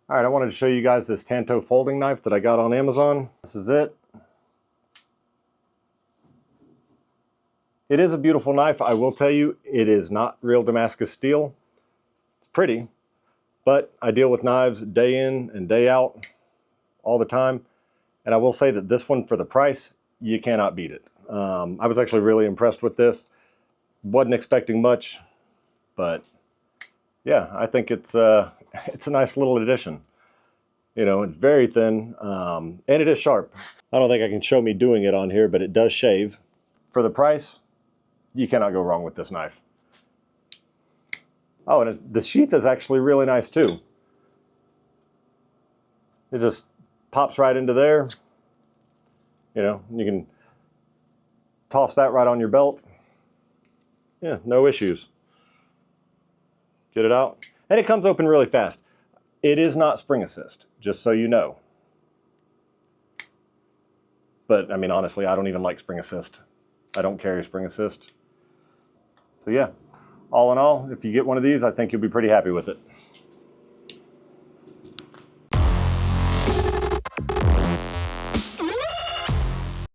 All right, I wanted to show you guys this Tanto folding knife that I got on Amazon. This is it. It is a beautiful knife. I will tell you, it is not real Damascus steel. It's pretty, but I deal with knives day in and day out all the time. And I will say that this one, for the price, you cannot beat it. I was actually really impressed with this. Wasn't expecting much, but yeah, I think it's a nice little addition. You know, it's very thin, and it is sharp. I don't think I can show me doing it on here, but it does shave. For the price, you cannot go wrong with this knife. Oh, and the sheath is actually really nice too. It just pops right into there. You know, you can toss that right on your belt. Yeah, no issues. Get it out. And it comes open really fast. It is not spring assist, just so you know. But I mean, honestly, I don't even like spring assist. I don't carry spring assist. So yeah, all in all, if you get one of these, I think you'll be pretty happy with it.